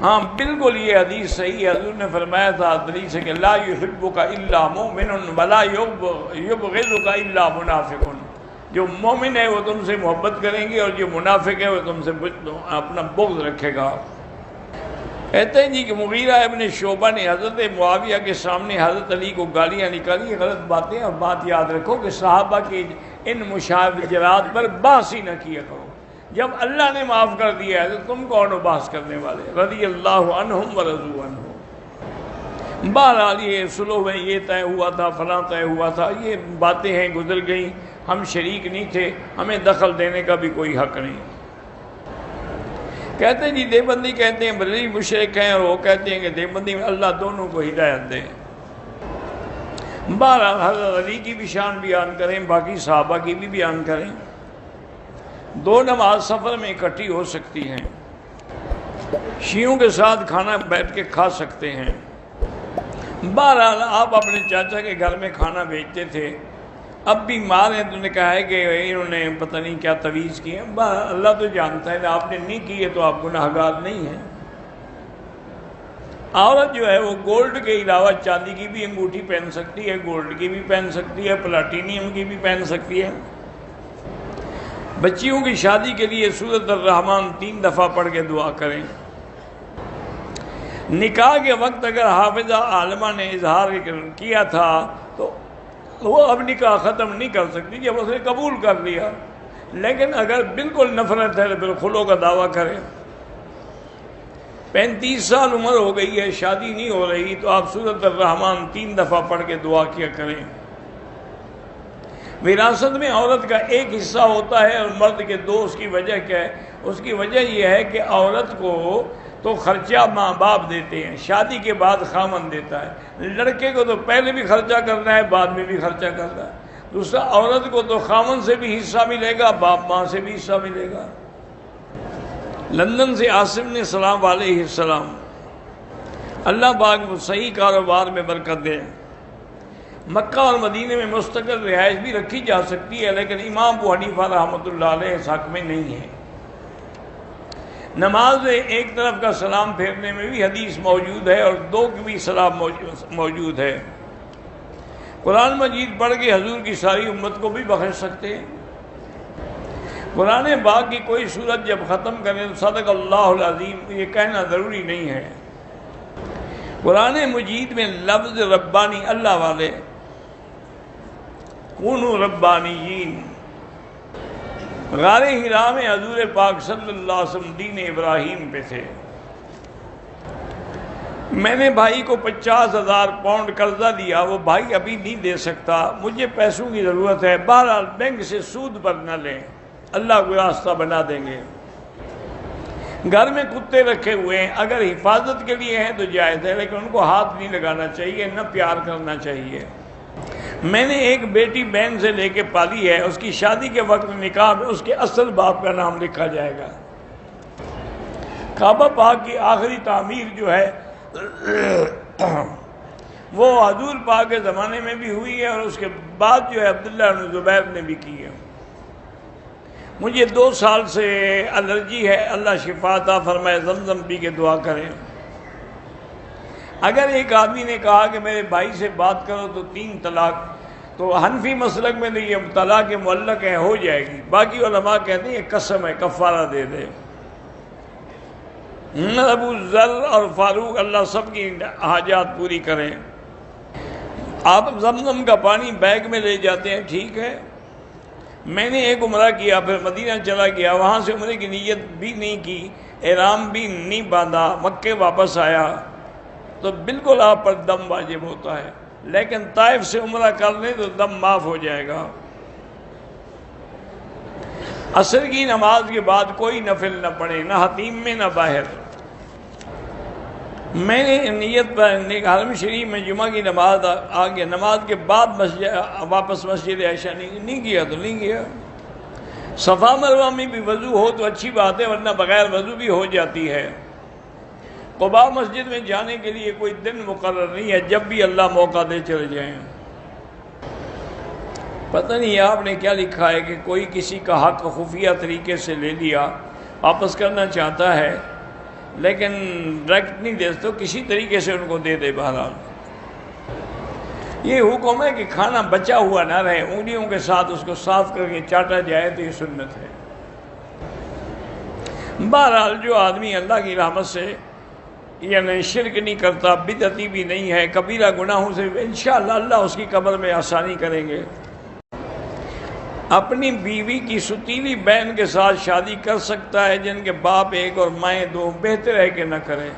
ہاں بالکل یہ حدیث صحیح ہے، حضور نے فرمایا تھا حدیث ہے کہ لا یحبک الا مؤمن ولا یبغضک الا منافق، جو مومن ہے وہ تم سے محبت کریں گے اور جو منافق ہے وہ تم سے اپنا بغض رکھے گا۔ کہتے ہیں جی کہ مغیرہ ابن شعبہ نے حضرت معاویہ کے سامنے حضرت علی کو گالیاں نکالی، غلط باتیں، اور بات یاد رکھو کہ صحابہ کے ان مشاجرات پر بحث ہی نہ کیا کرو، جب اللہ نے معاف کر دیا ہے تو تم کون ہو بحث کرنے والے؟ رضی اللہ عنہم ورضوا عنہ۔ بہرحال یہ سلو میں یہ طے ہوا تھا، فلاں طے ہوا تھا، یہ باتیں ہیں گزر گئیں، ہم شریک نہیں تھے، ہمیں دخل دینے کا بھی کوئی حق نہیں۔ کہتے ہیں جی دیوبندی کہتے ہیں بریلوی مشرک ہیں، اور وہ کہتے ہیں کہ دیوبندی میں اللہ دونوں کو ہدایت دے۔ بہرحال حضرت علی کی بھی شان بیان کریں، باقی صحابہ کی بھی بیان کریں۔ دو نماز سفر میں اکٹھی ہو سکتی ہیں، شیعوں کے ساتھ کھانا بیٹھ کے کھا سکتے ہیں۔ بہرحال آپ اپنے چاچا کے گھر میں کھانا بیچتے تھے، اب بھی مار ہیں، تو نے کہا ہے کہ انہوں نے پتہ نہیں کیا تویز کی ہے، اللہ تو جانتا ہے، آپ نے نہیں کی ہے تو آپ گناہگار نہیں ہیں۔ عورت جو ہے وہ گولڈ کے علاوہ چاندی کی بھی انگوٹھی پہن سکتی ہے، گولڈ کی بھی پہن سکتی ہے، پلاٹینیم کی بھی پہن سکتی ہے۔ بچیوں کی شادی کے لیے سورۃ الرحمن 3 دفعہ پڑھ کے دعا کریں۔ نکاح کے وقت اگر حافظہ عالمہ نے اظہار کیا تھا تو وہ اب نکاح ختم نہیں کر سکتی جب اس نے قبول کر لیا، لیکن اگر بالکل نفرت ہے تو پھر خلوع کا دعویٰ کرے۔ 35 سال عمر ہو گئی ہے، شادی نہیں ہو رہی، تو آپ سورۃ الرحمن 3 دفعہ پڑھ کے دعا کیا کریں۔ وراثت میں عورت کا ایک حصہ ہوتا ہے اور مرد کے 2، اس کی وجہ کیا ہے؟ اس کی وجہ یہ ہے کہ عورت کو تو خرچہ ماں باپ دیتے ہیں، شادی کے بعد خامن دیتا ہے، لڑکے کو تو پہلے بھی خرچہ کرنا ہے، بعد میں بھی خرچہ کرنا ہے۔ دوسرا، عورت کو تو خامن سے بھی حصہ ملے گا، باپ ماں سے بھی حصہ ملے گا۔ لندن سے عاصم نے سلام علیہ السلام، اللہ پاک صحیح کاروبار میں برکت دے۔ مکہ اور مدینے میں مستقل رہائش بھی رکھی جا سکتی ہے، لیکن امام ابو حنیفہ رحمۃ اللہ علیہ اس حق میں نہیں ہے۔ نماز میں ایک طرف کا سلام پھیرنے میں بھی حدیث موجود ہے اور 2 کی بھی سلام موجود ہے۔ قرآن مجید پڑھ کے حضور کی ساری امت کو بھی بخش سکتے ہیں۔ قرآن پاک کی کوئی سورت جب ختم کریں تو صدق اللہ العظیم یہ کہنا ضروری نہیں ہے۔ قرآن مجید میں لفظ ربانی، اللہ والے، کونوا ربانیین، غار حرا میں حضور پاک صلی اللہ علیہ وسلم دین ابراہیم پہ تھے۔ میں نے بھائی کو 50,000 پاؤنڈ قرضہ دیا، وہ بھائی ابھی نہیں دے سکتا، مجھے پیسوں کی ضرورت ہے، بہرحال بینک سے سود پر نہ لیں، اللہ کو راستہ بنا دیں گے۔ گھر میں کتے رکھے ہوئے ہیں، اگر حفاظت کے لیے ہیں تو جائز ہے، لیکن ان کو ہاتھ نہیں لگانا چاہیے، نہ پیار کرنا چاہیے۔ میں نے ایک بیٹی بہن سے لے کے پالی ہے، اس کی شادی کے وقت نکاح میں اس کے اصل باپ کا نام لکھا جائے گا۔ کعبہ پاک کی آخری تعمیر جو ہے وہ حضور پاک کے زمانے میں بھی ہوئی ہے، اور اس کے بعد جو ہے عبداللہ بن زبیر نے بھی کی ہے۔ مجھے 2 سال سے الرجی ہے، اللہ شفا عطا فرمائے، زمزم پی کے دعا کریں۔ اگر ایک آدمی نے کہا کہ میرے بھائی سے بات کرو تو 3 طلاق، تو حنفی مسلک میں تو یہ طلاق معلق ہے، ہو جائے گی، باقی علماء کہتے ہیں یہ قسم ہے، کفارہ دے دے۔ ابو ذر اور فاروق اللہ سب کی حاجات پوری کریں۔ آپ زمزم کا پانی بیگ میں لے جاتے ہیں، ٹھیک ہے، میں نے ایک عمرہ کیا، پھر مدینہ چلا گیا، وہاں سے عمرے کی نیت بھی نہیں کی، احرام بھی نہیں باندھا، مکے واپس آیا تو بالکل آپ پر دم واجب ہوتا ہے، لیکن طائف سے عمرہ کر لیں تو دم معاف ہو جائے گا۔ عصر کی نماز کے بعد کوئی نفل نہ پڑھے، نہ حتیم میں نہ باہر۔ میں نے نیت پر حرم شریف میں جمعہ کی نماز آ گیا، نماز کے بعد واپس مسجد عائشہ نہیں کیا تو نہیں کیا۔ صفا مروہ میں بھی وضو ہو تو اچھی بات ہے، ورنہ بغیر وضو بھی ہو جاتی ہے۔ قباء مسجد میں جانے کے لیے کوئی دن مقرر نہیں ہے، جب بھی اللہ موقع دے چلے جائیں۔ پتہ نہیں آپ نے کیا لکھا ہے کہ کوئی کسی کا حق خفیہ طریقے سے لے لیا، واپس کرنا چاہتا ہے، لیکن ڈائریکٹ نہیں دے تو کسی طریقے سے ان کو دے دے. بہرحال یہ حکم ہے کہ کھانا بچا ہوا نہ رہے، انگلیوں کے ساتھ اس کو صاف کر کے چاٹا جائے تو یہ سنت ہے. بہرحال جو آدمی اللہ کی رحمت سے یعنی شرک نہیں کرتا، بدعتی بھی نہیں ہے، کبیرہ گناہوں سے انشاءاللہ اللہ اس کی قبر میں آسانی کریں گے. اپنی بیوی کی ستیلی بہن کے ساتھ شادی کر سکتا ہے جن کے باپ ایک اور مائیں دو، بہتر ہے کہ نہ کرے.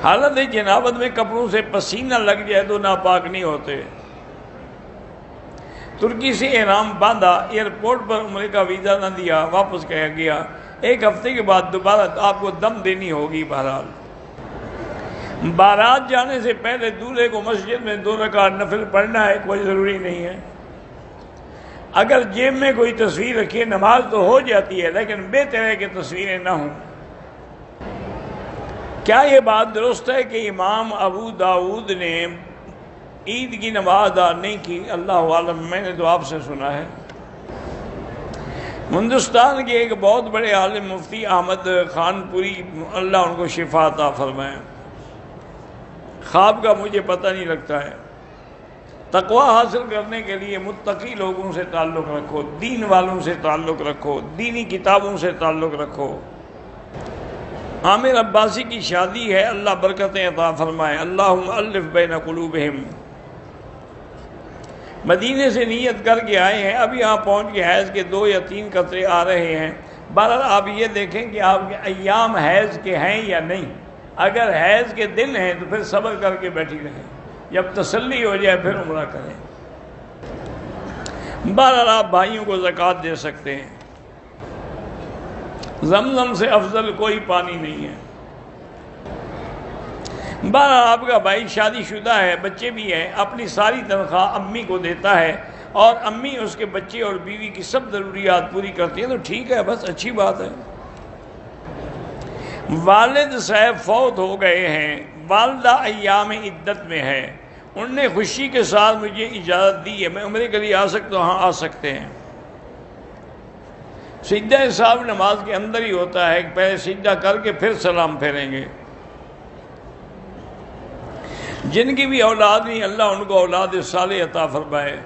حالت جنابت میں کپڑوں سے پسینہ لگ جائے تو ناپاک نہیں ہوتے. ترکی سے احرام باندھا، ایئرپورٹ پر عمرے کا ویزا نہ دیا، واپس گیا. ایک ہفتے کے بعد دوبارہ آپ کو دم دینی ہوگی. بہرحال بارات جانے سے پہلے دولہے کو مسجد میں 2 رکعت نفل پڑھنا ہے، کوئی ضروری نہیں ہے. اگر جیب میں کوئی تصویر رکھیے نماز تو ہو جاتی ہے، لیکن بہتر ہے کہ تصویریں نہ ہوں. کیا یہ بات درست ہے کہ امام ابو داؤد نے عید کی نماز ادا نہیں کی؟ اللہ عالم، میں نے تو آپ سے سنا ہے. ہندوستان کے ایک بہت بڑے عالم مفتی احمد خان پوری، اللہ ان کو شفا عطا فرمائے، خواب کا مجھے پتہ نہیں لگتا ہے. تقوی حاصل کرنے کے لیے متقی لوگوں سے تعلق رکھو، دین والوں سے تعلق رکھو، دینی کتابوں سے تعلق رکھو. عامر عباسی کی شادی ہے، اللہ برکتیں عطا فرمائے. اللہم الف بین قلوبہم. مدینے سے نیت کر کے آئے ہیں، اب یہاں پہنچ کے حیض کے 2 یا 3 قطرے آ رہے ہیں. بہرحال آپ یہ دیکھیں کہ آپ کے ایام حیض کے ہیں یا نہیں. اگر حیض کے دن ہیں تو پھر صبر کر کے بیٹھی رہیں، جب تسلی ہو جائے پھر عمرہ کریں. بہرحال آپ بھائیوں کو زکوٰۃ دے سکتے ہیں. زمزم سے افضل کوئی پانی نہیں ہے. بہرحال آپ کا بھائی شادی شدہ ہے، بچے بھی ہیں، اپنی ساری تنخواہ امی کو دیتا ہے اور امی اس کے بچے اور بیوی کی سب ضروریات پوری کرتی ہیں، تو ٹھیک ہے، بس اچھی بات ہے. والد صاحب فوت ہو گئے ہیں، والدہ ایام عدت میں ہے، انہوں نے خوشی کے ساتھ مجھے اجازت دی ہے، میں عمرے کے لیے آ سکتا ہوں؟ ہاں آ سکتے ہیں. سجدہ صاحب نماز کے اندر ہی ہوتا ہے، پہلے سجدہ کر کے پھر سلام پھیریں گے. جن کی بھی اولاد نہیں، اللہ ان کو اولاد صالح عطا فرمائے.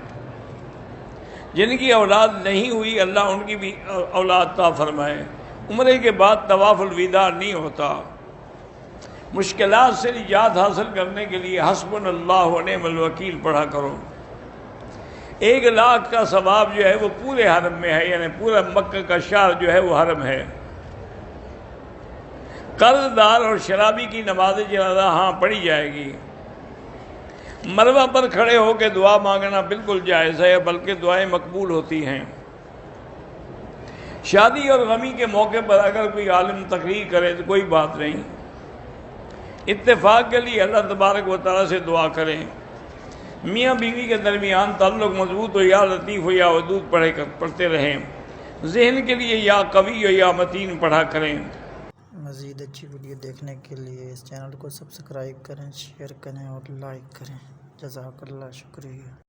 جن کی اولاد نہیں ہوئی، اللہ ان کی بھی اولاد عطا فرمائے. عمرے کے بعد طواف الوداع نہیں ہوتا. مشکلات سے نجات حاصل کرنے کے لیے حسبنا اللہ و نعم الوکیل پڑھا کرو. 1 لاکھ کا ثواب جو ہے وہ پورے حرم میں ہے، یعنی پورا مکہ کا شہر جو ہے وہ حرم ہے. قرض دار اور شرابی کی نماز جنازہ ہاں پڑھی جائے گی. مروہ پر کھڑے ہو کے دعا مانگنا بالکل جائز ہے، بلکہ دعائیں مقبول ہوتی ہیں. شادی اور غمی کے موقع پر اگر کوئی عالم تقریر کرے تو کوئی بات نہیں. اتفاق کے لیے اللہ تبارک و تعالیٰ سے دعا کریں. میاں بیوی کے درمیان تعلق مضبوط ہو، یا لطیف ہو یا ودود پڑھتے رہیں. ذہن کے لیے یا قوی ہو یا متین پڑھا کریں. مزید اچھی ویڈیو دیکھنے کے لیے اس چینل کو سبسکرائب کریں، شیئر کریں اور لائک کریں. جزاک اللہ، شکریہ.